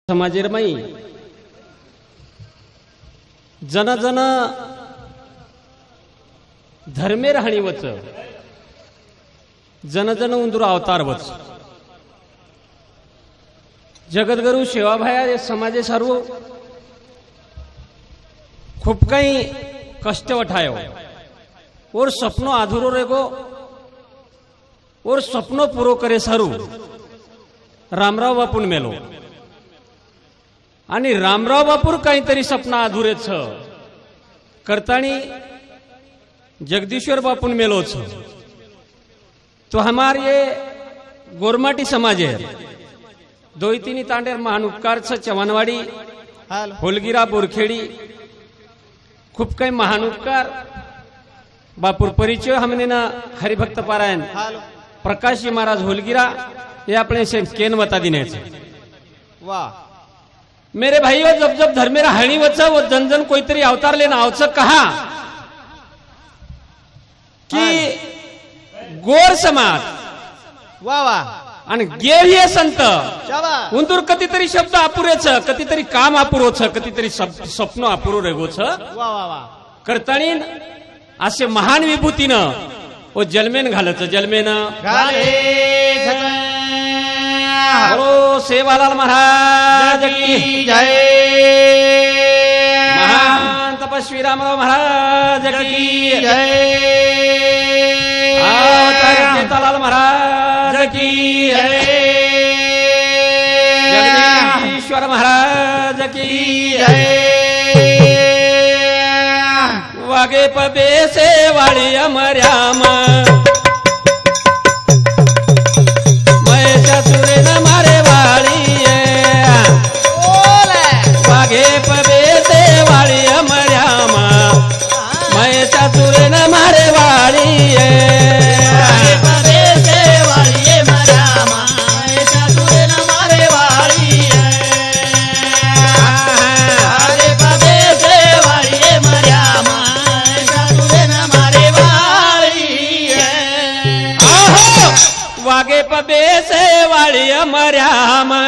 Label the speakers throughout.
Speaker 1: समाजेर माई जन जन धर्मेर हाणी वच जन जन उंदूर अवतार वच जगद्गुरु सेवाभाया समाजे सर्व खूब काही कष्ट उठायो और सपनो अधूरो रेगो और सपनो पूरो करे सारू रामराव बापून मेलो आणि रामराव बापूर काहीतरी सपना अधुरे छ करतानी जगदीश्वर बापून मेलो छ। तो हमारे ये गोरमाटी समाज है दोईतीनी तांडेर महान उपकार छ चव्हाणवाडी होलगिरा बोरखेड़ी खूब काही महान उपकार बापूर परिचय हमने ना हरिभक्त पारायण प्रकाश जी महाराज होलगिरा ये अपने से केन बता देने से।
Speaker 2: वाह
Speaker 1: मेरे भाइयों जब जब धर्मेरा हणी वच वो जन जन कोई तरी अवतार लेना आवच कहा कि गोर समाज
Speaker 2: वाह वाह
Speaker 1: आणि गेर हे संत
Speaker 2: शाबास
Speaker 1: उंदूर कधीतरी शब्द अपुरे छ कधीतरी काम अपुरो छ कधीतरी स्वप्न अपुरो रेगो छ
Speaker 2: वाह वाह वाह
Speaker 1: करताळीन असे महान विभूतीनं ओ जलमेन घालच जलमेन
Speaker 2: घाले
Speaker 1: बोलो सेवालाल महाराज की
Speaker 2: जय
Speaker 1: महान तपस्वी रामराव महाराज की
Speaker 2: जय
Speaker 1: अवतार सीतालाल महाराज की
Speaker 2: जय
Speaker 1: जगदीश्वर महाराज की
Speaker 2: जय
Speaker 1: वागे पबे से वाली अमर्याम वागे पबे से वाली अमर्यामा मैं चतुर न मारे वाली
Speaker 2: वागे पबे से वाली मर्यामा मैं चतुर न मारे वाली वागे पबे से वाली मर्यामा मैं चतुर न मारे वाली
Speaker 1: वागे पबे से वाली अमर्यामा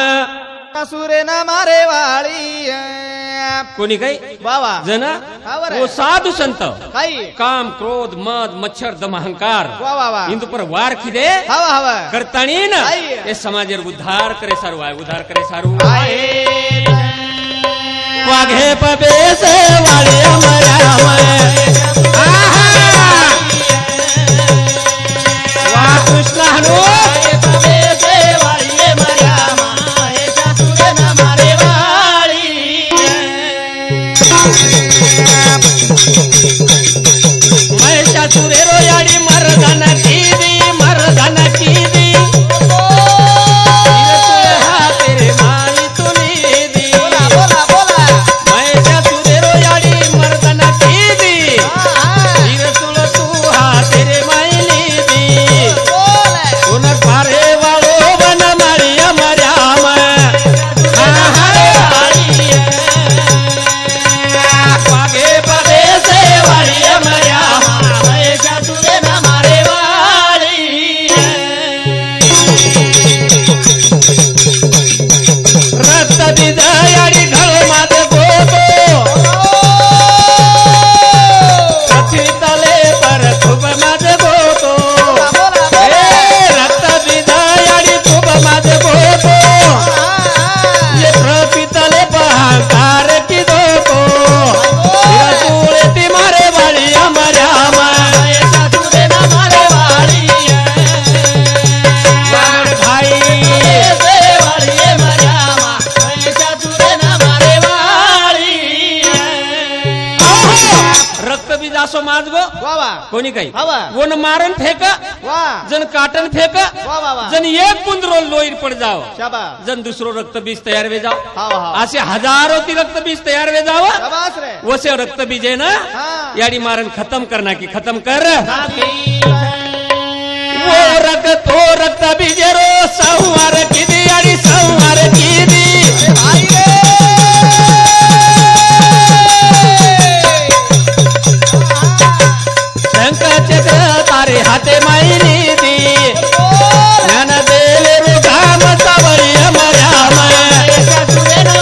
Speaker 2: सुरे न मारे वाली
Speaker 1: कोणी काही
Speaker 2: बाबा
Speaker 1: जन
Speaker 2: बरोबर आहे.
Speaker 1: वो साधु संत
Speaker 2: काही
Speaker 1: काम क्रोध मद मच्छर दम अहंकार
Speaker 2: वा वा वा
Speaker 1: इंदु पर वार खिदे
Speaker 2: हवा हवा
Speaker 1: करताणीन
Speaker 2: आई.
Speaker 1: ये समाजेर उद्धार करे सारू आहे उद्धार करे सारू
Speaker 2: आहे
Speaker 1: वाघे पबे से वाले अमर्याम वा कृष्ण हनु
Speaker 2: वागे पबे से वाली मर्यामा हे चतुर न मारे वाली
Speaker 1: मैं चतुरे रोयाडी मर्दन की दी तेरे माई तुनी दी
Speaker 2: बोला बोला बोला
Speaker 1: मैं चतुरे रोयाडी मर्दन की दी तुल तू हा तेरे माईली दी
Speaker 2: बोला
Speaker 1: उन पारे वालो बन मारी अमर्याम वागे पबे से वाली अमर्याम
Speaker 2: हे चतुर न मारे वाली
Speaker 1: रक्त बिजायाडी ढळ मात गोतो पृथ्वी तले पर खूप मात गोतो रक्त बिजायाडी खूप मात गोतो ये पृथ्वी तले पहाकार की दोतो तुळे ती मारे वाली अमर्याम
Speaker 2: हे चतुर न मारे वाली
Speaker 1: भाई
Speaker 2: से वाली मर्यामा हे चतुर न मारे वाली
Speaker 1: रक्त बीज असो माज गो
Speaker 2: वा वा
Speaker 1: कोणी काही
Speaker 2: हवा.
Speaker 1: वन मारण फेक
Speaker 2: वा
Speaker 1: जन काटन फेक
Speaker 2: वा वा वा
Speaker 1: जन एक पुंजरो लोईर पड जाव
Speaker 2: शाबास
Speaker 1: जन दुसरो रक्तबीज तयार वे जाव
Speaker 2: हाव हाव
Speaker 1: असे हजारो ती रक्तबीज तयार वे जाव
Speaker 2: शाबास रे
Speaker 1: वसे रक्तबीज है ना
Speaker 2: हाँ.
Speaker 1: याडी मारण खत्म करना की खत्म कर
Speaker 2: साथी
Speaker 1: वो रक्तबीज रो संहार की दी याडी संहार की दी
Speaker 2: भाई रे
Speaker 1: शंकर चक्र तारे हाते माईली दी ज्ञान देले रो काम सावरी अमर्याम
Speaker 2: हे चतुर न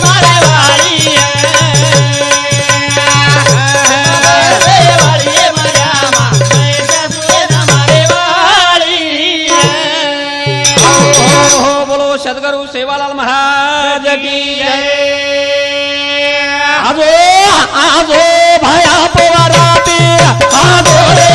Speaker 1: सद्गुरु सेवालाल महाराज की जय। आजो आजो भया पोवाराती आजो रे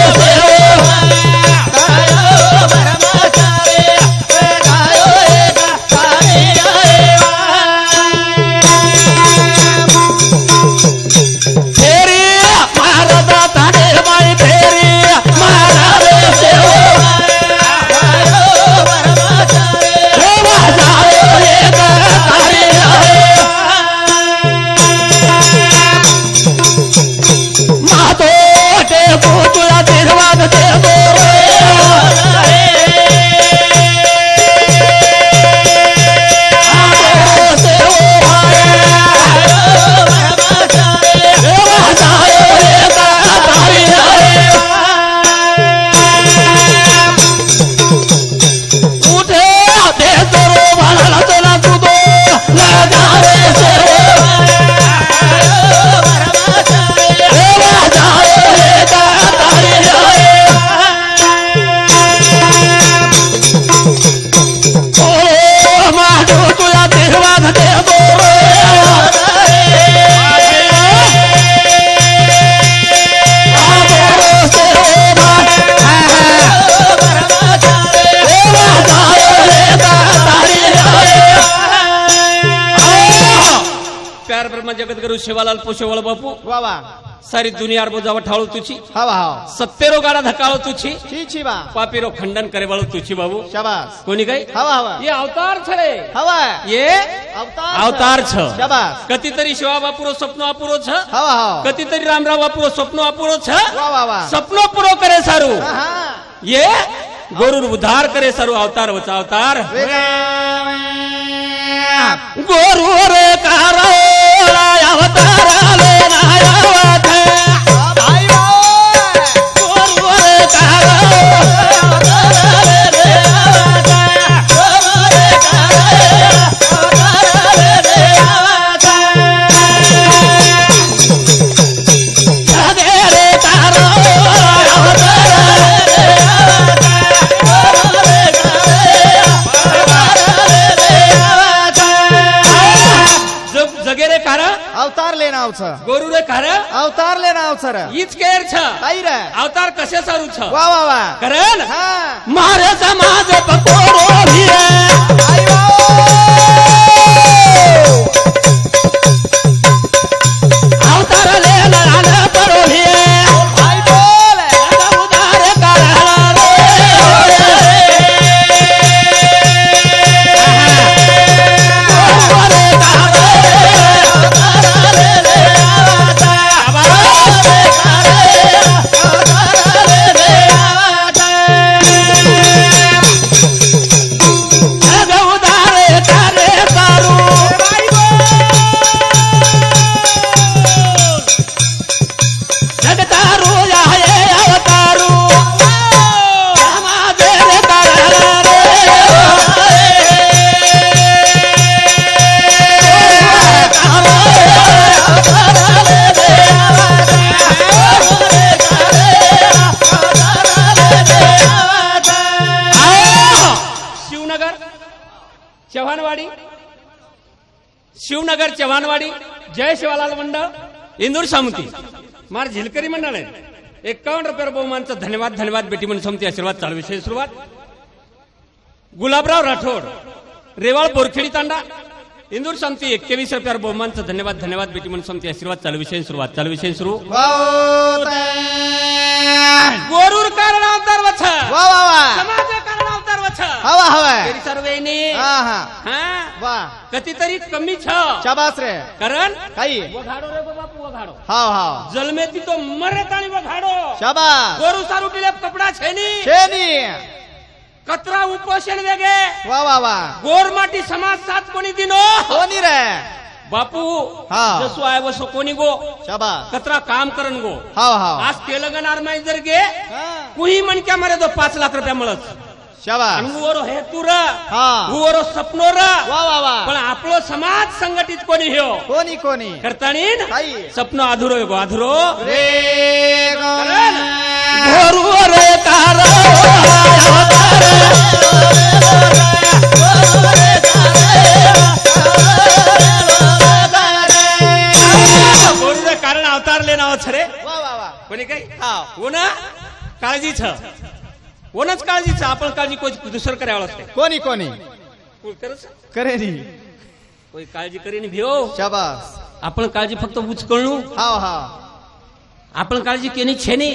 Speaker 1: देव जगद्गुरु शिवालाल पोशेवाळ बापू
Speaker 2: वा वा
Speaker 1: सारी दुनिया बोजाव ठाळू तुझी
Speaker 2: हवा हवा
Speaker 1: सत्तेरो गाडा धकाळो तुझी
Speaker 2: छी छी बा
Speaker 1: पापीरो खंडन करे वाळो तुझी बाबू
Speaker 2: शाबाश
Speaker 1: कोणी गई
Speaker 2: हवा हवा
Speaker 1: ये अवतार छे
Speaker 2: हवा
Speaker 1: ये अवतार छ
Speaker 2: शाबाश
Speaker 1: कतीतरी शिवा बापूरो सपनो अपूरो छ
Speaker 2: हवा हवा
Speaker 1: कतीतरी रामराव बापूरो सपनो अपूरो छ
Speaker 2: वा वा वा
Speaker 1: सपनो पूरो करे सारू
Speaker 2: हा
Speaker 1: ये गोरु उद्धार करे सारू अवतार वचा अवतार गोरु रे कारो अवतार ले नायावत
Speaker 2: भाई
Speaker 1: गोरु रे कारो
Speaker 2: अवतार ले नाव छ
Speaker 1: गोरु रे कार
Speaker 2: अवतार ले नाव छ रे
Speaker 1: हीच केर छ
Speaker 2: आई रे
Speaker 1: अवतार कसे सारू छ
Speaker 2: वा वा वा
Speaker 1: करन
Speaker 2: हां
Speaker 1: मारे समाज पकोरो भी है
Speaker 2: आई वो
Speaker 1: अवतार ले लाला परो भी है
Speaker 2: भाई बोल
Speaker 1: उदार करला रे शिवनगर चव्हाणवाडी जय शिवालाल मंडळ इंदूर सामुती मार झिलकरी मंडळ आहे 51 रुपये बहुमानचा धन्यवाद धन्यवाद बेटी म्हणून समिती आशीर्वाद चालू विषय सुरुवात गुलाबराव राठोड रेवाळ बोरखेडी तांडा इंदूर समिती 21 रुपये बहुमानचा धन्यवाद धन्यवाद बेटी म्हणून समिती आशीर्वाद चालू विषय सुरुवात चालू विषय सुरू गोरूर कारणावतार वछ
Speaker 2: वा वा वा
Speaker 1: समाज कारणावतार वछ
Speaker 2: हवा हवा
Speaker 1: तेरी सर्वेनी
Speaker 2: हा हा
Speaker 1: हां
Speaker 2: वा
Speaker 1: कतीतरी कमी छ
Speaker 2: शाबाश रे
Speaker 1: कारण
Speaker 2: काही
Speaker 1: वघाडो रे बापू वघाडो
Speaker 2: हाव हाव
Speaker 1: जलमेती तो मरे ताणी वघाडो
Speaker 2: शाबाश
Speaker 1: गोरू सारू टिले कपडा छेनी
Speaker 2: छेनी
Speaker 1: कतरा उपोषण वेगे
Speaker 2: वा वा वा
Speaker 1: गोरमाटी समाज साथ कोणी दिनो
Speaker 2: कोणी रे
Speaker 1: बापू
Speaker 2: हा
Speaker 1: जसो आय वसो कोणी गो
Speaker 2: शाबाश
Speaker 1: कतरा काम करन गो
Speaker 2: हाव हाव
Speaker 1: आज तेलंगणार में जर गे कुही मन क्या मरे तो 5 लाख रुपया मिळत
Speaker 2: शाबाश
Speaker 1: अंगुवरो हेतू र
Speaker 2: हा
Speaker 1: हुवरो सपनो र
Speaker 2: वा वा वा
Speaker 1: पण आपलो समाज संघटित कोणी ह्यो
Speaker 2: कोणी कोणी
Speaker 1: करतानीन
Speaker 2: काही
Speaker 1: सपनो अधुरो गो अधुरो
Speaker 2: रे
Speaker 1: कारण गोरू रे तारो काळजीच कोणच काळजीच आपण काळजी कोण दुसरं करावं असते
Speaker 2: कोणी कोणी करे नी
Speaker 1: कोई काळजी करीन भिओ
Speaker 2: शाबास
Speaker 1: आपण काळजी फक्त उचकळणू
Speaker 2: हाव हाव
Speaker 1: आपण काळजी केली छेनी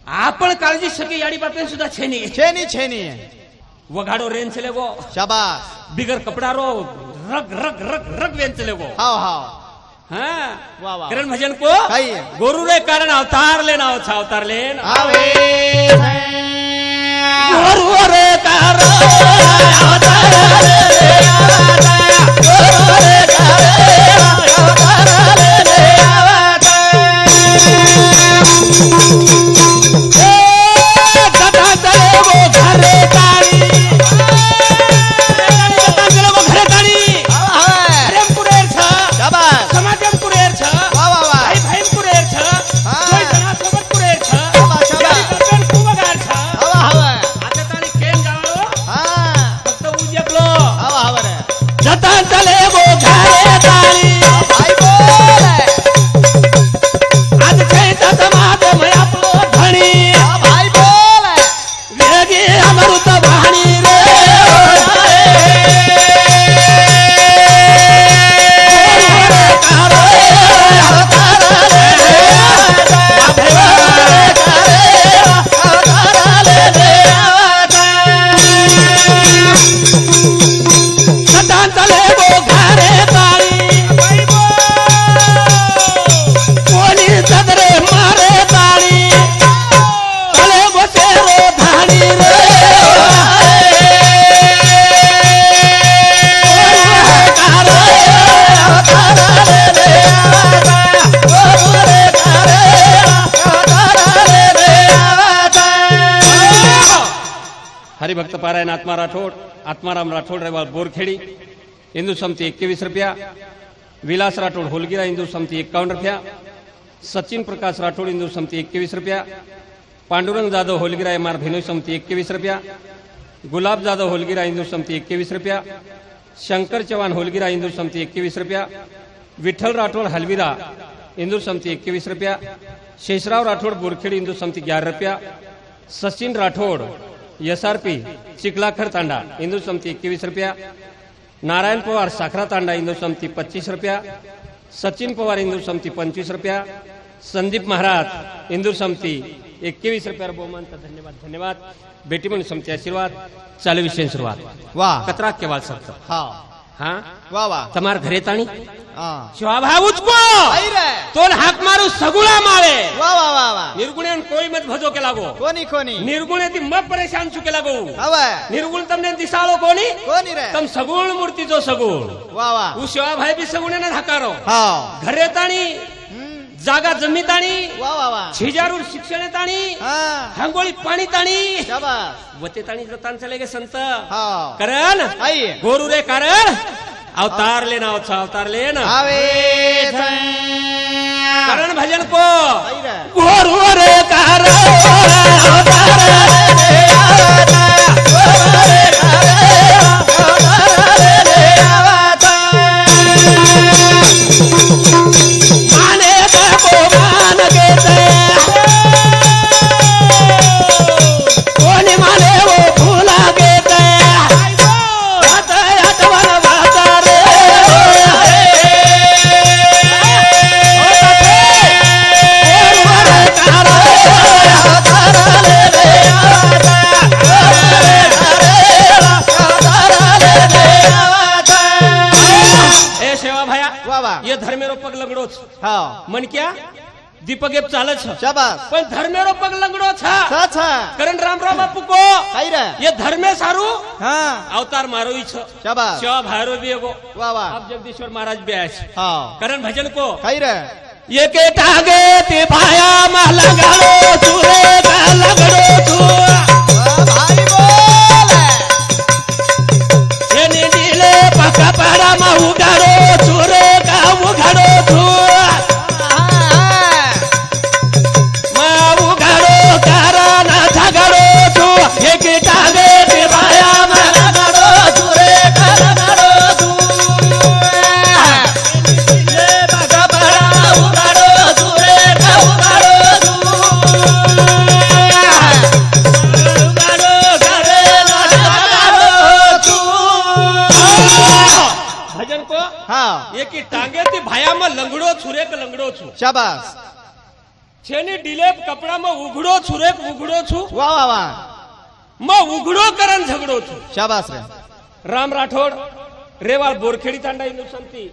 Speaker 1: आपण काळजी सके याडी बापेन सुद्धा छेनी
Speaker 2: छेनी छेनी
Speaker 1: वघाडो रेन चले गो
Speaker 2: शाबास
Speaker 1: बिगर कपड़ा रो रग रग रग रग वेन चले गो
Speaker 2: हाव हाव
Speaker 1: हाँ
Speaker 2: वाह वाह
Speaker 1: करण भजन को
Speaker 2: कही
Speaker 1: गोरु रे कारण अवतार लेना अवतार लेन
Speaker 2: आवे
Speaker 1: गोरु रे कारण अवतार हरिभक्त पारायण आत्मा राठोड आत्माराम राठोड रेवाळ बोरखेडी हिंदू समती 21 रुपया विलास राठोड होलगिरा हिंदू समती 51 रुपया सचिन प्रकाश राठोड हिंदू समती 21 रुपया पांडुरंग जाधव होलगिरा एमआर भेनोई समती 21 रुपया गुलाब जाधव होलगिरा हिंदू समती 21 रुपया शंकर चव्हाण होलगिरा हिंदू समती 21 रुपया विठ्ठल राठोड हलविरा हिंदू समती 21 रुपया शेषराव राठोड बोरखेडी हिंदू समती 11 रुपया सचिन राठोड एसआरपी चिखलाखर तांडा हिंदू समती 21 रुपया नारायण पवार साखरा तांडा हिंदू समती 25 रुपया सचिन पवार हिंदू समती 25 रुपया संदीप महाराज हिंदू समती 21 रुपया बहुमान धन्यवाद धन्यवाद बेटी म्हणून समती आशीर्वाद चालू विषय सुरुवात
Speaker 2: वाह
Speaker 1: कतरा केवाल सकता
Speaker 2: हाँ
Speaker 1: हाँ
Speaker 2: वाह वाह
Speaker 1: तमार घरे ताणी
Speaker 2: हाँ
Speaker 1: शिवाभाव उचको
Speaker 2: आई रे
Speaker 1: तोल हाक मारू सगुळा माळे
Speaker 2: वाह वाह वाह वाह
Speaker 1: निर्गुण कोई मत भजो के लागो
Speaker 2: कोणी कोणी
Speaker 1: निर्गुण ती मत परेशान चुके लागो
Speaker 2: हवा
Speaker 1: निर्गुण तमने दिसाळो कोणी
Speaker 2: कोणी रे
Speaker 1: तम सगुण मूर्ती जो सगुण
Speaker 2: वाह वाह
Speaker 1: उ शिवाभाई बी सगुणे ना धाकारो
Speaker 2: हाँ
Speaker 1: घरे ताणी जागा जमी ताणी
Speaker 2: वाह वाह वाह
Speaker 1: छिजारूर शिक्षण ताणी
Speaker 2: हाँ
Speaker 1: हांगोळी पाणी ताणी
Speaker 2: शाबास
Speaker 1: वते ताणी जतान चले गे संत
Speaker 2: हाँ
Speaker 1: करण
Speaker 2: आई
Speaker 1: गोरू रे कारण अवतार लेना अवतार लेना
Speaker 2: आवे
Speaker 1: करण भजन को
Speaker 2: आई रे
Speaker 1: गोरू रे कारण अवतार ये धर्मेरो पग लगड़ो
Speaker 2: हाँ
Speaker 1: मन क्या दीपक एप चालत
Speaker 2: शाबास
Speaker 1: पण धर्मेरो पग लगड़ो
Speaker 2: छा
Speaker 1: करण रामराव बापू को
Speaker 2: आई रे
Speaker 1: ये धर्मे सारू
Speaker 2: हाँ
Speaker 1: अवतार मारो ही
Speaker 2: शाबास
Speaker 1: शिवा भारो भी एगो
Speaker 2: वाह वाह
Speaker 1: अब जगदीश्वर महाराज भी आए
Speaker 2: हाँ
Speaker 1: करण भजन को
Speaker 2: आई रे
Speaker 1: ये के टागे ते भाया मा लगाड़ो सुरे का लगड़ो तू
Speaker 2: भाई बोल
Speaker 1: ये नीले पका पड़ा मा उगाड़ो सुरे का उगाड़ो तू मा उगाड़ो कारा ना झगड़ो तू ये के टागे ते भाया मा लगाड़ो सुरे का लगड़ो तू नीले पका पड़ा उगाड़ो सुरे का उगाड़ो तू को
Speaker 2: हाँ
Speaker 1: एकी टांगे थी भाया में लंगड़ो छुरेक लंगड़ो छु
Speaker 2: शाबाश
Speaker 1: छेनी डिलेप कपड़ा में उघड़ो छुरेक उघड़ो छु
Speaker 2: वाह वाह वाह
Speaker 1: मैं उघड़ो करन झगड़ो छु
Speaker 2: शाबाश रे
Speaker 1: राम राठोड रेवाळ बोरखेडी तांडा युनिव्हर्सिटी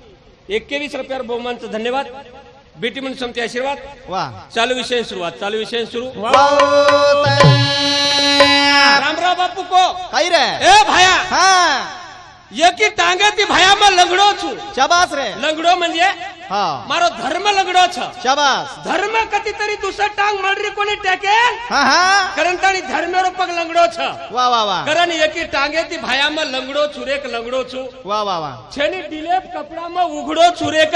Speaker 1: 21 रुपयावर बहुमानचं धन्यवाद बेटी म्हणून समती आशीर्वाद
Speaker 2: वाह
Speaker 1: चालू विषय सुरुवात चालू विषय सुरू
Speaker 2: वाह
Speaker 1: रामराव बापू को
Speaker 2: काही रे
Speaker 1: ए भाया
Speaker 2: हाँ
Speaker 1: एकी टांगे ती भाया में लंगड़ो छु
Speaker 2: शाबाश रे
Speaker 1: लंगड़ो म्हणजे
Speaker 2: हाँ
Speaker 1: मारो धर्म लंगड़ो छ
Speaker 2: शाबाश
Speaker 1: धर्म कधीतरी दुसरं टांग मळरी कोणी टाके
Speaker 2: हाँ हाँ
Speaker 1: कारण ताणी धर्मेरो पग लंगड़ो छ
Speaker 2: वाह वाह वाह
Speaker 1: कारण एकी टांगे ती भाया में लंगड़ो छुरेक लंगड़ो छु
Speaker 2: वाह वाह वाह
Speaker 1: छेनी डिलेप कपड़ा में उघड़ो छुरेक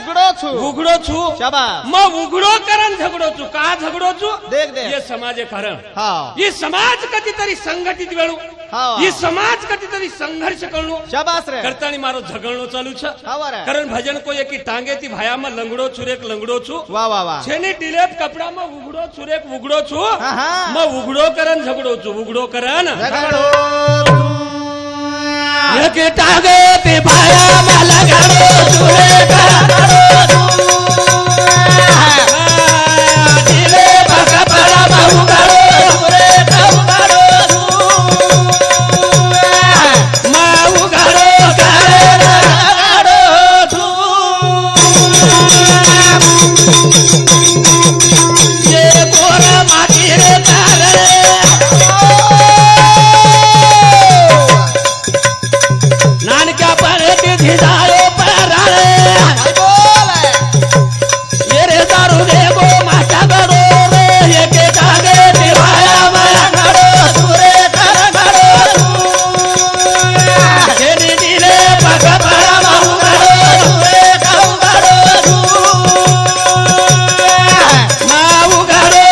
Speaker 2: उघडो छु
Speaker 1: उघड़ो छु
Speaker 2: शाबाश
Speaker 1: मैं उघड़ो करन झगड़ो छु का झगड़ो छु
Speaker 2: देख देख
Speaker 1: ये समाज कारण
Speaker 2: हाँ
Speaker 1: ये समाज कधीतरी संघटित वेळू
Speaker 2: हाँ
Speaker 1: ये समाज कधीतरी संघर्ष करणो
Speaker 2: शाबाश रे
Speaker 1: करतानी मारो झगड़नो चालू छ
Speaker 2: हाँ रे
Speaker 1: कारण भजन को एकी टांगे थी भाया में लंगड़ो छुरेक लंगड़ो छु
Speaker 2: वाह वाह वाह
Speaker 1: छेनी डिलेप कपड़ा में उघड़ो छुरेक उघड़ो छु
Speaker 2: हाँ हाँ
Speaker 1: मैं उघड़ो करन झगड़ो छु उघड़ो करन
Speaker 2: झगड़ो
Speaker 1: एकी टांगे थी भाया में लंगड़ो छुरेक डिलेप कपड़ा में उघड़ो छुरेक मैं उघड़ो करन ये गोरा माटी रे तारे नानक्या परती धिजायो पराळे ये रे दारू दे गो माता गडो रे एके टांगे दिवाया माया गडो सुरे कर गडो छेनी दिले पग परा माऊ गडो सुरे काऊ गडो माऊ गडो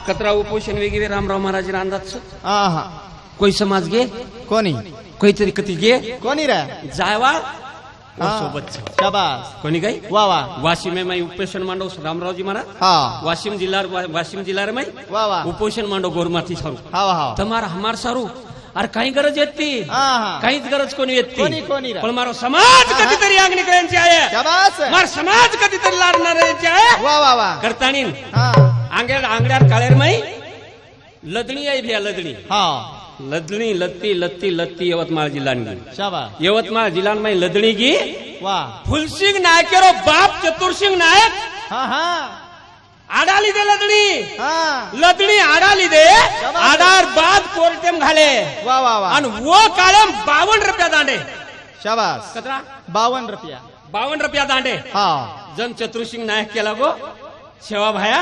Speaker 1: कतरा उपोषण वगैरे रामराव महाराज अंदाज
Speaker 2: हाँ हाँ
Speaker 1: कोई समाज गे
Speaker 2: कोणी
Speaker 1: काहीतरी कती गे
Speaker 2: कोणी रे
Speaker 1: जायवा
Speaker 2: हाँ
Speaker 1: सोबत छ.
Speaker 2: शाबाश
Speaker 1: कोणी गाई
Speaker 2: वाह वाह
Speaker 1: वाशिम में उपोषण मांडो रामरावजी महाराज
Speaker 2: हाँ
Speaker 1: वाशिम जिल्ला में
Speaker 2: वाह वाह
Speaker 1: उपोषण मांडो गोरमाथी सारू
Speaker 2: हाँ हाँ
Speaker 1: તમારા हमार सारू अरे काही गरज येती
Speaker 2: हाँ हाँ
Speaker 1: काहीच गरज कोणी येती
Speaker 2: कोणी रे
Speaker 1: पण मारो समाज कधीतरी आग्नि करायची आहे
Speaker 2: शाबाश
Speaker 1: मार समाज कधीतरी लाडणाऱ्याची आहे
Speaker 2: वाह वाह वाह
Speaker 1: करतानी
Speaker 2: हाँ
Speaker 1: आंगड्यार काळेर मै लदणी आहे भ्या लदणी
Speaker 2: हाँ
Speaker 1: लदणी लत्ती लत्ती लत्ती यवतमाळ जिल्हानी
Speaker 2: शाबाश
Speaker 1: यवतमाळ जिल्हान लदणी गी
Speaker 2: वाह
Speaker 1: फुलसिंग नायकेरो बाप चतुरसिंग नायक
Speaker 2: हाँ हाँ
Speaker 1: आडाली दे लदणी
Speaker 2: हाँ
Speaker 1: लदणी आडाली दे आडार बाद कोर्टेम घाले
Speaker 2: वाह वाह वाह
Speaker 1: आणि वो काळेम 52 रुपया दांडे
Speaker 2: शाबाश
Speaker 1: कतरा
Speaker 2: 52 रुपया
Speaker 1: 52 रुपया दांडे
Speaker 2: हाँ
Speaker 1: जन चतुरसिंग नायक केला गो शेवा भाया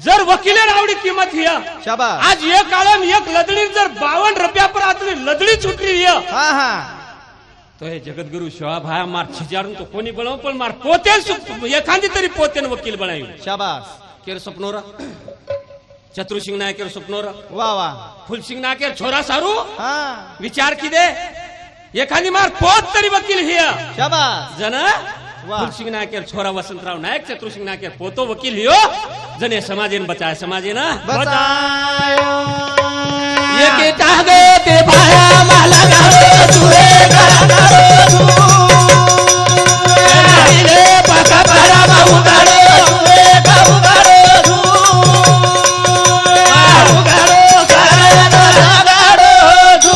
Speaker 1: जर वकिले रावडी किंमत हिय
Speaker 2: शाबाश
Speaker 1: आज एक काळेम एक लदणी जर 52 रुपया पर आतली लदणी छुटली हिय
Speaker 2: हाँ हाँ
Speaker 1: तो हे जगद्गुरु शेवा भाया मार छिजारून तो कोणी बनव पण मार पोते एखादी तरी पोतेन वकील बनावी
Speaker 2: शाबाश
Speaker 1: केर सपनोरा चतुरसिंग नायकेर सपनोरा
Speaker 2: वाह वाह
Speaker 1: फुलसिंग नायकेर छोरा सारू
Speaker 2: हाँ
Speaker 1: विचार की दे एखादी मार पोत तरी वकील हिय
Speaker 2: शाबाश
Speaker 1: जन
Speaker 2: वाह.
Speaker 1: फुलसिंग नायकेर छोरा वसंतराव नायक चतुरसिंग नायकेर पोतो वकील हियो जने समाजेन बचाय समाजेन
Speaker 2: बचायो
Speaker 1: एके टांगे ते भाया माला गाडो तुरे गाडो रे पाका पारा बाऊ गाडो तुरे गाऊ गाडो बाऊ गाडो गाडो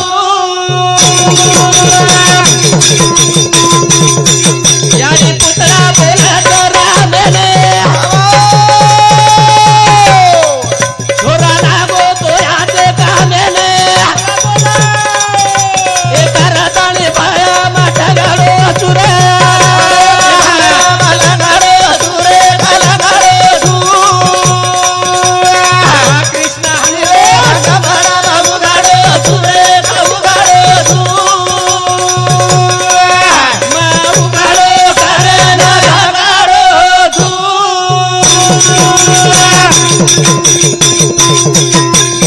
Speaker 1: यानी पुत्रा बोला तो रामने छोरा लागो तो याद कामेने करतानी भाया माठा गाडो चुरे मला गाडो चुरे मला गाडो कृष्ण हनी रे गबरा बाबू गाडो चुरे बाबू गाडो माऊ गाडो करे ना गाडो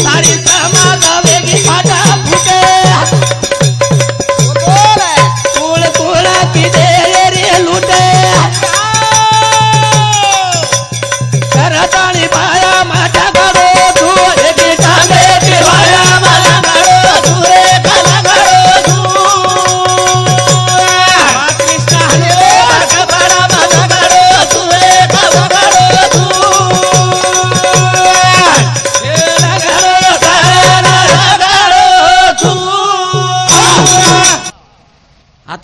Speaker 1: सारी समाज वेगी फाटा फुटे कुळ कुळ किदे रे लुटे करतानी भाया माठा गाडो तू एकी टांगे ती भाया मला गाडो तू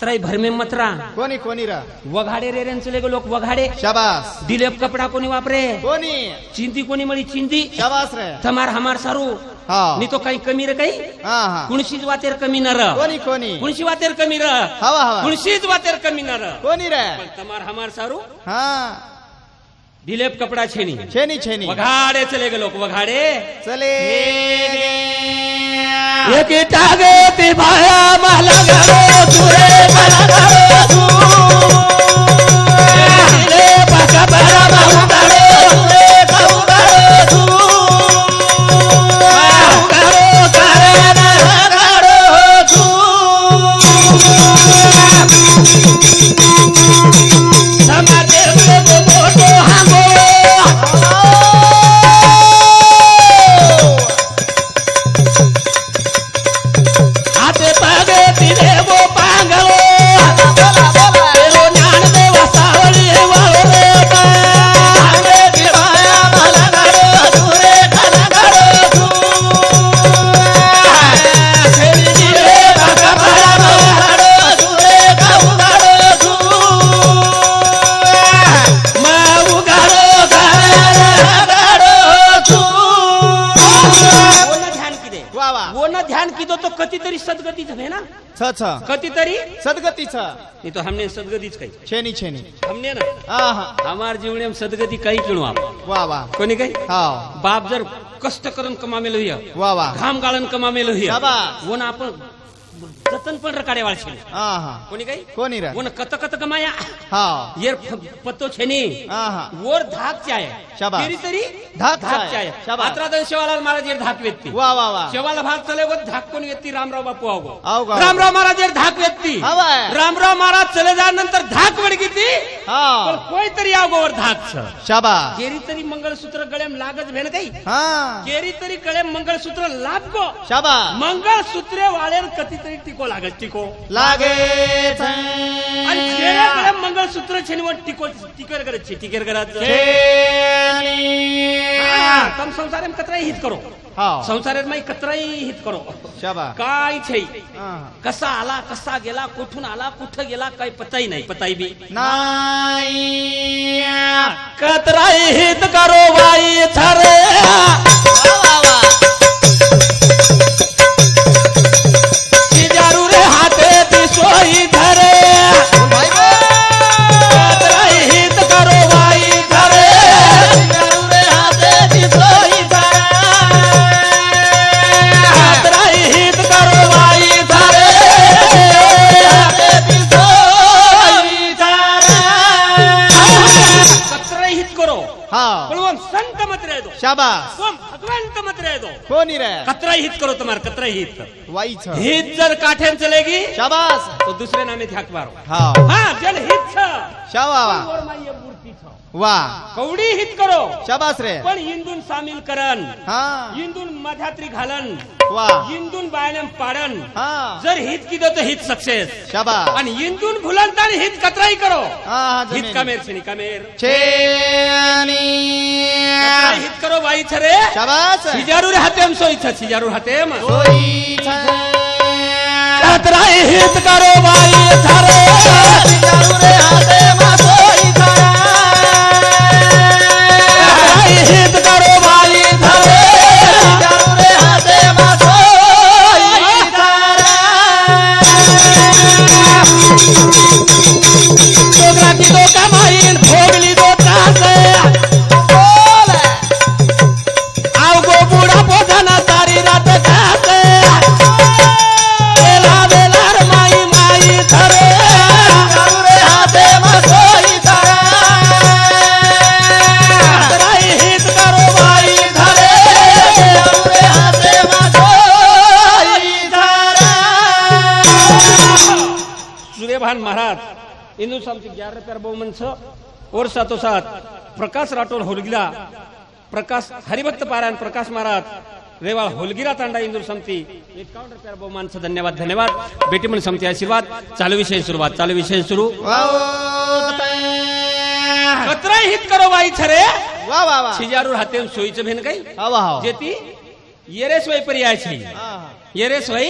Speaker 1: खतराई भर में मतरा
Speaker 2: कोणी कोणी रा
Speaker 1: वघाडे रे चले गो लोक वघाडे
Speaker 2: शाबास
Speaker 1: दिलेप कपडा कोणी वापरे
Speaker 2: कोणी
Speaker 1: चिंदी कोणी मळी चिंदी
Speaker 2: शाबास रे
Speaker 1: तमार हमार सारू
Speaker 2: हा
Speaker 1: नी तो काही कमी रे काही
Speaker 2: हा हा
Speaker 1: कुणशीच वातेर कमी न र
Speaker 2: कोणी कोणी
Speaker 1: कुणशी वातेर कमी र
Speaker 2: हवा हवा
Speaker 1: कुणशीच वातेर कमी न र
Speaker 2: कोणी रे
Speaker 1: पण तमार हमार सारू
Speaker 2: हा
Speaker 1: दिलेप कपडा छेनी
Speaker 2: छेनी छेनी
Speaker 1: वघाडे चले गो लोक वघाडे
Speaker 2: चले
Speaker 1: एक टागे ते भाया मला घरो तुरे मला घरो तू रे पाका बरा बाहू घरो तुरे बाहू घरो तू बाहू घरो करे ना घरो तू समाते को मोटो हागो कतीतरी सदगतीच है ना कतीतरी
Speaker 2: सदगतीच
Speaker 1: नहीं तो हमने सदगतीच कही
Speaker 2: छेनी छेनी
Speaker 1: हमने ना हमार जीवने में सदगती काही किणू आप
Speaker 2: वा वा
Speaker 1: कोणी काही
Speaker 2: हा
Speaker 1: बाप जर कष्ट करून कमामेल होय
Speaker 2: वा वा
Speaker 1: घाम गाळन कमामेल होय
Speaker 2: शाबास
Speaker 1: वो ना आपण जतन पण रकाडे वाळशे
Speaker 2: हा हा
Speaker 1: कोणी काही
Speaker 2: कोणी रे
Speaker 1: वो ना कत कत कमाया
Speaker 2: हा
Speaker 1: येर पत्तो छेनी
Speaker 2: हा हा
Speaker 1: वोर धाक चाय
Speaker 2: शाबास
Speaker 1: तेरी तरी
Speaker 2: धाक
Speaker 1: चाय
Speaker 2: शाबास
Speaker 1: आत्रादन शेवालाल महाराज येर धाक व्यक्ती
Speaker 2: वा वा वा
Speaker 1: शेवाला भाग चले वो धाक कोण व्यक्ती रामराव बापू आवगो
Speaker 2: आवगो
Speaker 1: रामराव महाराज येर धाक व्यक्ती
Speaker 2: हवा
Speaker 1: रामराव महाराज चले जा नंतर धाक वडगीती
Speaker 2: हा
Speaker 1: पण कोई तरी आवगो वर धाक छ
Speaker 2: शाबास
Speaker 1: केरी तरी मंगळसूत्र गळ्याम लागत भेन काही
Speaker 2: हा
Speaker 1: केरी तरी गळ्याम मंगळसूत्र लागो
Speaker 2: शाबास
Speaker 1: मंगळसूत्रे वाळेर कतीतरी टिको लागत टिको
Speaker 2: लागे
Speaker 1: आणि केरे गळ्याम मंगळसूत्र छेनीवर टिको टिकर करत छे टिकर करत तम संसार में कतराई हित करो संसार में कतराई हित करो
Speaker 2: शाबास
Speaker 1: काय छे
Speaker 2: हा
Speaker 1: कसा आला कसा गेला कुठून आला कुठं गेला काही पताही नाही पताही बी
Speaker 2: नाही
Speaker 1: कतराई हित करो बाई छरे
Speaker 2: वा वा
Speaker 1: सिजारू रे हाथे ती सोई धरे
Speaker 2: भाई
Speaker 1: कतराई हित करो बाई छरे
Speaker 2: रे हाते दिसोई
Speaker 1: कतराई हित करो बाई छरे
Speaker 2: हाते दिसोई
Speaker 1: कतराई हित करो
Speaker 2: हा
Speaker 1: पण वो संत मत रह दो
Speaker 2: शाबास
Speaker 1: वो भगवंत मत रह दो
Speaker 2: कोणी रे
Speaker 1: कतराई हित करो तुम्हार कतराई हित
Speaker 2: वाईच
Speaker 1: हित जर काठ्यान चलेगी
Speaker 2: शाबास
Speaker 1: तो दूसरे नामे ध्याक मारो
Speaker 2: हा
Speaker 1: हाँ जल हित छ
Speaker 2: शाबा वा
Speaker 1: और माई ये मूर्ति छ
Speaker 2: वा
Speaker 1: कवडी हित करो
Speaker 2: शाबास रे
Speaker 1: पण हिंदून सामील करन
Speaker 2: हा
Speaker 1: हिंदून मध्यात्री घालन
Speaker 2: वा
Speaker 1: हिंदून बायनम पाडन
Speaker 2: हा
Speaker 1: जर हित की दो तो हित सक्सेस
Speaker 2: शाबास
Speaker 1: आणि हिंदून भुलनता हित कतराई करो
Speaker 2: हा
Speaker 1: हित कामेर छेनी कामेर
Speaker 2: छेनी
Speaker 1: कतराई हित करो बाई छरे
Speaker 2: शाबास
Speaker 1: सिजारू रे हातेम सोई छ सिजारू हातेम
Speaker 2: सोई
Speaker 1: कतराई हित करो बाई छरे
Speaker 2: सिजारू रे हाते मा सोई
Speaker 1: कतराई हित करो बाई छरे
Speaker 2: सिजारू रे हाते मा सोई
Speaker 1: छोकरा की दो कमाईन भोगली दो कासे आओ गो बूढ़ा पोधना सारी रात कासे बेला बेला रे माई माई थरे
Speaker 2: सिजारू रे हाते मा सोई
Speaker 1: कतराई हित करो बाई धरे
Speaker 2: सिजारू रे हाते मा सोई
Speaker 1: सूर्यभान महाराज इंदू सामची 11 रुपया बहुमन छ और सातो साथ प्रकाश राठोड होलगिरा प्रकाश हरिभक्त पारायण प्रकाश महाराज रेवाळ होलगिरा तांडा इंदूर समिती 51 रुपया बहुमान छ धन्यवाद धन्यवाद बेटी मन समिती आशीर्वाद चालू विषय सुरुवात चालू विषय सुरू कतराई हित करो बाई छरे
Speaker 2: वा वा वा
Speaker 1: सिजारू हातेम सोईचं भेन काही
Speaker 2: हवा हवा
Speaker 1: जेती येरेस वै पर्याय छै येरेस वै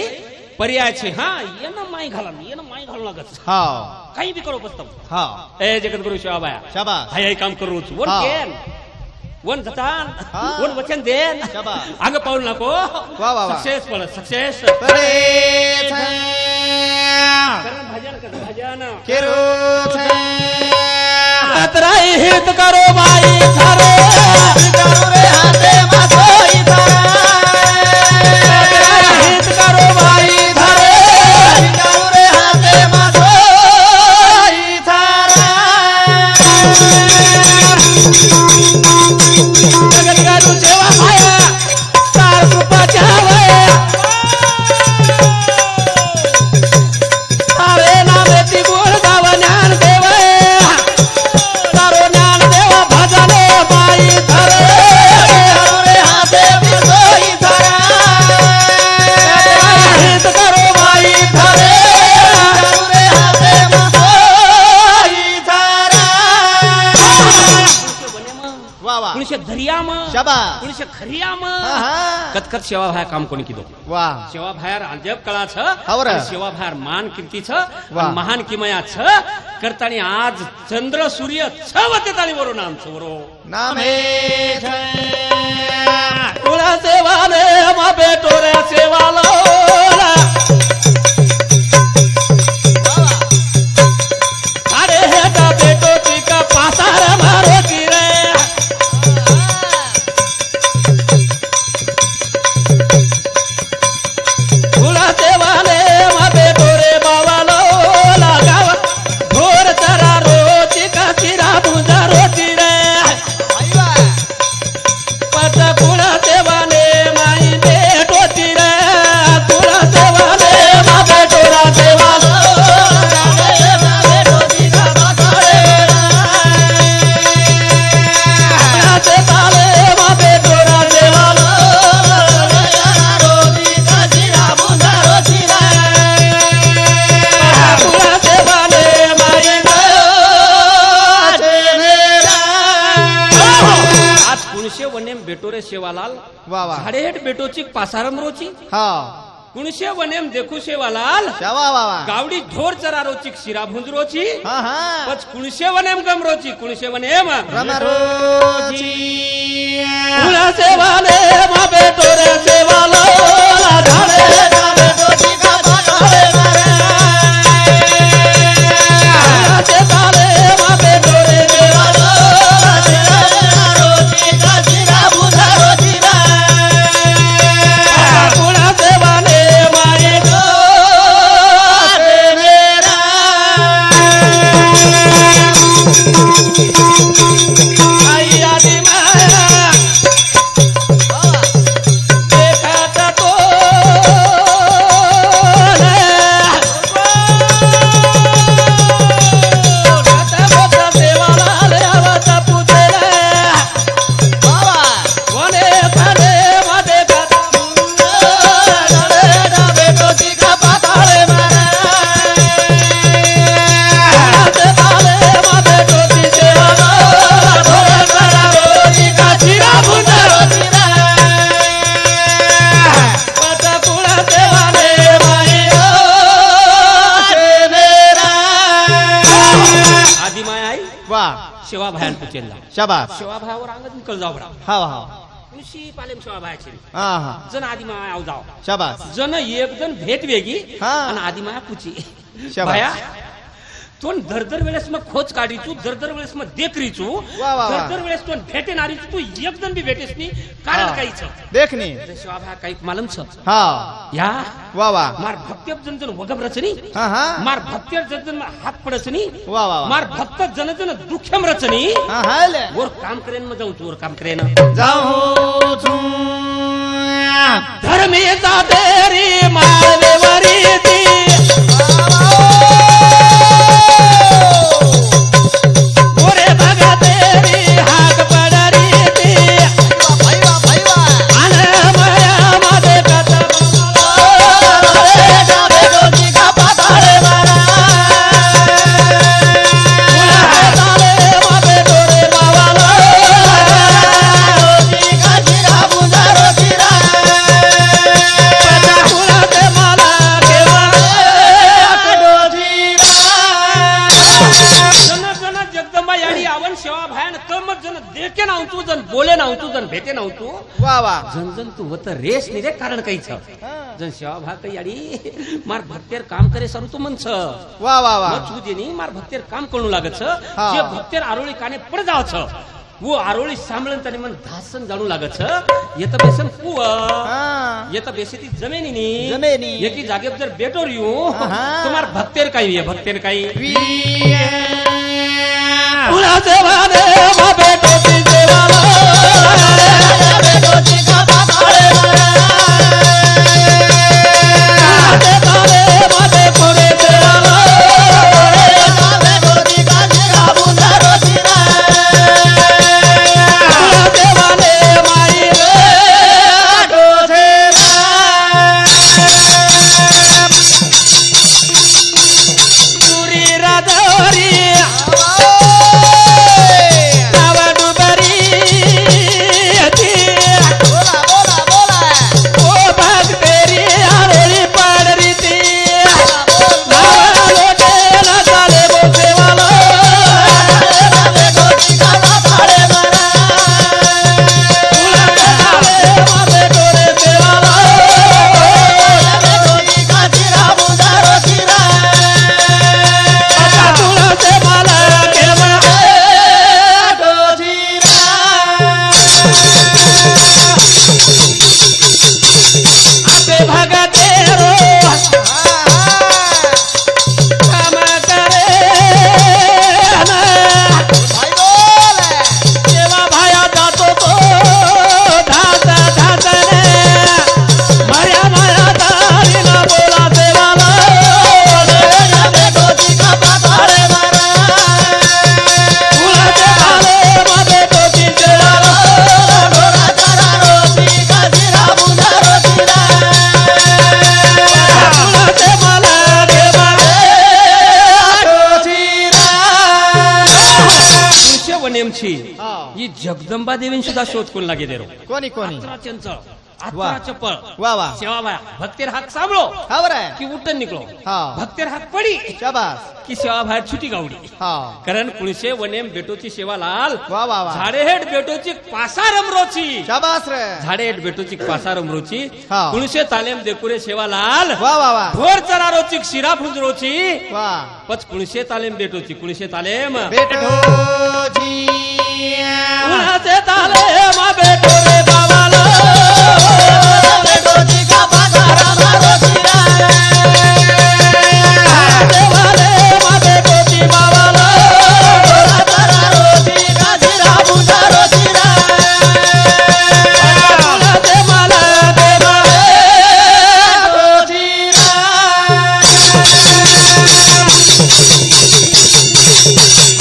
Speaker 1: पर्याय छे हाँ ये ना माई घालू लागत
Speaker 2: हाँ
Speaker 1: काही बी करो बसतो
Speaker 2: हाँ
Speaker 1: ए जगद्गुरु शिवाबाया
Speaker 2: शाबास
Speaker 1: हाय काम करू वन
Speaker 2: हा.
Speaker 1: केन वन जतान
Speaker 2: हा.
Speaker 1: वन वचन देन
Speaker 2: शाबास.
Speaker 1: आगे पाऊल नको
Speaker 2: वा वा वा
Speaker 1: सक्सेस पड सक्सेस
Speaker 2: परे
Speaker 1: भजन कर भजन
Speaker 2: केरो
Speaker 1: अतराई हित करो भाई थारे
Speaker 2: करू रे हाते माथोई
Speaker 1: हित करो भाई थारे
Speaker 2: करू रे हाते माथोई
Speaker 1: जगत करू सेवा भाया तार कृपा चावे तारे नामे ती गुण गाव ज्ञान देवे तारो ज्ञान देवा भजने बाई थारे
Speaker 2: करू रे हाते माथोई
Speaker 1: हित करो भाई थारे
Speaker 2: करू रे हाते माथोई वा वा
Speaker 1: कुणीशे दर्याम
Speaker 2: शाबास
Speaker 1: कुणीशे खरियाम
Speaker 2: आहा
Speaker 1: कतकत सेवा भाया काम कोणी किदो
Speaker 2: वा
Speaker 1: सेवा भायर अजब कला छ
Speaker 2: हावर.
Speaker 1: आणि सेवा भायर मान कीर्ती छ
Speaker 2: वा.
Speaker 1: आणि महान किमया छ करतानी आज चंद्र सूर्य छ वतेतानी वरो नाम छ वरो
Speaker 2: नामे
Speaker 1: तुला सेवाले मा बेटो रे सेवालो अरे हेटा बेटो चिका पासार मारो की रे तुला सेवाले मा बेटो रे बावालो लगाव घोर चरा रोची का चिरा बुजा रोची रे पट कुळा सेवाले माई बेटो चिरे तुला सेवाले मा बेटो रा सेवालो सेवाले मा बेटो रा सेवालो तुला सेवाले माई आज कुणशे वनेम बेटो रे सेवालाल
Speaker 2: वा वा
Speaker 1: झाडेट बेटोची पासारम रोची
Speaker 2: हा
Speaker 1: कुणशे वनेम देखू सेवालाल
Speaker 2: शावा वा वा
Speaker 1: गावडी ढोर चरा रोची शिरा भुंजरोची
Speaker 2: हा हा
Speaker 1: पच कुणशे वनेम गमरोची कुणशे वनेम
Speaker 2: रमरोजी
Speaker 1: तुला सेवाले मा बेटो रे सेवालो झाडे सेवाले मा बेटो रे सेवालो तुला सेवाले माई आई आदि माया देखा तो सेवाला आवता पुतेला वने खाने मध्ये आदिमाय आई
Speaker 2: वा
Speaker 1: सेवा भायान पुचेला
Speaker 2: शाबास
Speaker 1: सेवा भायावर अंगत निकल जाऊ बरा
Speaker 2: हा हा
Speaker 1: कृषी पालेम सेवा भायाची
Speaker 2: हा हा
Speaker 1: जन आदिमाय आव जाव
Speaker 2: शाबास
Speaker 1: जन एक जण भेट वेगी
Speaker 2: हा.
Speaker 1: आणि आदिमाया पुची
Speaker 2: शाबास.
Speaker 1: भाया तोन दरदर वेळेस मग खोज काढीचू दरदर वेळेस मग देख रीचू
Speaker 2: वा, वा.
Speaker 1: दरदर वेळेस तोन भेटे नारी तू एक जण बी भेटेस नी कारण
Speaker 2: हा.
Speaker 1: काहीच
Speaker 2: देखनी
Speaker 1: सेवा भाया काही मालम छ
Speaker 2: हा
Speaker 1: या
Speaker 2: वा वा
Speaker 1: मार भक्त्य जन जन वगब रचनी
Speaker 2: हा हा
Speaker 1: मार भक्त्य जन जन हात पडचनी
Speaker 2: वा वा वा
Speaker 1: मार भक्त जन जन दुःखम रचनी
Speaker 2: हा हाले
Speaker 1: वर काम करेन मग जाऊ तू वर काम करेन
Speaker 2: जाऊ तू
Speaker 1: धर्मीचा तेरी माळवेवरी ती ओरे बघा तेरी हाक पडरी ती आन माया मध्ये कथा भेटे नव्हतो
Speaker 2: वा वा
Speaker 1: जन तू होत रेस नहीं रे कारण कहीं छ जन सेवा भाग कई यारी मार भक्तेर काम करे सर तू मन छ
Speaker 2: वा वा वा
Speaker 1: छू देनी मार भक्तेर काम करणू लागत छ
Speaker 2: हाँ।
Speaker 1: जे भक्तेर आरोळी काने पड जाव छ वो आरोळी सांभळन तने मन धासन जाणू लागत छ ये तर बेसन कुव ये तर बेसेती जमेनी एकी जागेवर जर बेटो रियो तुम्हार भक्तेर काही आहे भक्तेर काही पुरा सेवा दे मा बेटो ती सेवाला बेटो ती का पाताळे मारे ताले माते पुरे सेवाला बेटो ती का जिरा बुंदारो जिरा पुरा सेवा दे माई रे बेटो सेवा पुरी राजरी ही जगदंबा देवीन सुद्धा शोध कोण लागे दे
Speaker 2: कोणी कोणी
Speaker 1: चंचल आत्रा चपळ
Speaker 2: वा वा
Speaker 1: सेवा भाया भक्तेर हाक सांभळो की उठन निकलो भक्तेर हाक पडी
Speaker 2: शाबास
Speaker 1: की सेवा भाया छुटी गावडी कारण कुणसे वनेम बेटोची सेवा लाल
Speaker 2: वा वा वा
Speaker 1: झाडे हेड बेटोची पासा रमरोची
Speaker 2: शाबास रे
Speaker 1: झाडे हेड बेटोची पासा रमरोची कुणसे तालेम देकुरे सेवा लाल
Speaker 2: वा वा वा
Speaker 1: भोर चरारोची शिरा फुंजरोची
Speaker 2: वा
Speaker 1: पच कुणसे तालेम बेटोची कुणसे तालेम
Speaker 2: बेटोची
Speaker 1: कुणाचे तालेम बेटो रे बाबाला बेटोची का पासारा मारोची देवाले मा बेटोची बाबाला चरारोची का शिरा फुंजरोची कुणाचे मला देवा बेटोची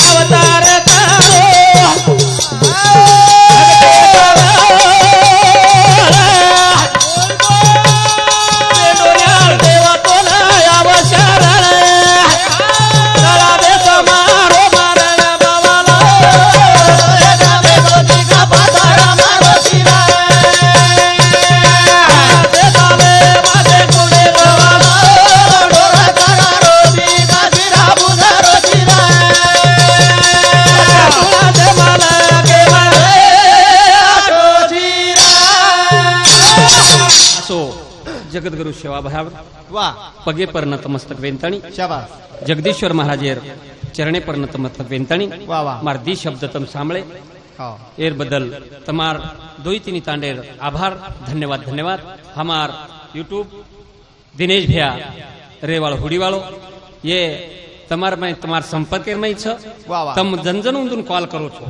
Speaker 1: अवतार जगद्गुरु सेवा भायावर
Speaker 2: वा
Speaker 1: पगे पर नतमस्तक वेंतणी
Speaker 2: शाबास
Speaker 1: जगदीश्वर महाराजेर चरणे पर नतमस्तक वेंतणी
Speaker 2: वा वा
Speaker 1: मारदी शब्द तम सांभळे एर बदल तमार दोई तीन तांडेर आभार धन्यवाद धन्यवाद हमार यूट्यूब दिनेश भैया रेवाड़ हुड़ीवाड़ो ये तमार में तमार संपर्क में छ तम जनजन उंदून कॉल करो छो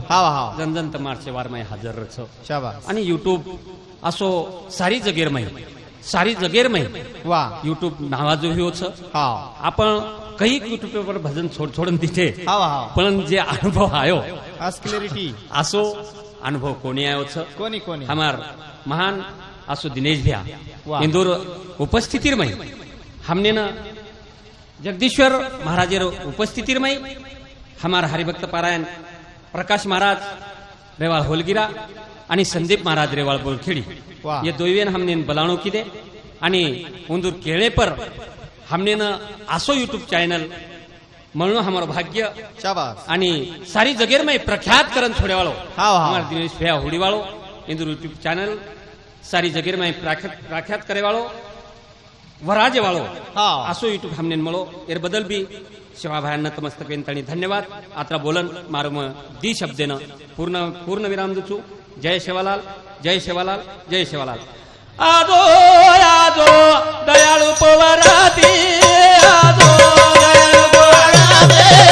Speaker 1: जनजन तमार सेवार में हाजर छो
Speaker 2: शाबास
Speaker 1: आणि यूट्यूब असो सारी जगेर में
Speaker 2: वा
Speaker 1: यूट्यूब नावाजो ह्यो छ आपण काही यूट्यूब पर भजन छोडून तिथे पण जे अनुभव आयो
Speaker 2: क्लॅरिटी
Speaker 1: असो अनुभव कोणी आयो छ
Speaker 2: कोणी कोणी
Speaker 1: हमार महान असो दिनेश भैया इंदौर उपस्थिति में हमने न जगदीश्वर महाराजेर उपस्थिति में हमार हरिभक्त पारायण प्रकाश महाराज रेवाळ होलगिरा आणि संदीप महाराज रेवाळ बोलखेड़ी ये दोवेन हमने बलाणो की दे आणि उंदूर केळे पर हमने न आसो यूट्यूब चैनल म्हणून हमारो भाग्य
Speaker 2: शाबाश
Speaker 1: आणि सारी जगेर में प्रख्यात करन छोड़े वालो हमार दिनेश भैया हुड़ी वालो इंदुर यूट्यूब चैनल सारी जगह में प्रख्यात करे वालों वराजे वालों आसो यूट्यूब हमने मळो एर बदल भी सेवा भाई नतमस्तक वेंतणी धन्यवाद आता बोलन मारो दी शब्देन पूर्ण विराम दूचू जय सेवालाल जय सेवालाल जय सेवालाल आजो आजो दयाळु पवराती आजो दयाळु पवराती आजो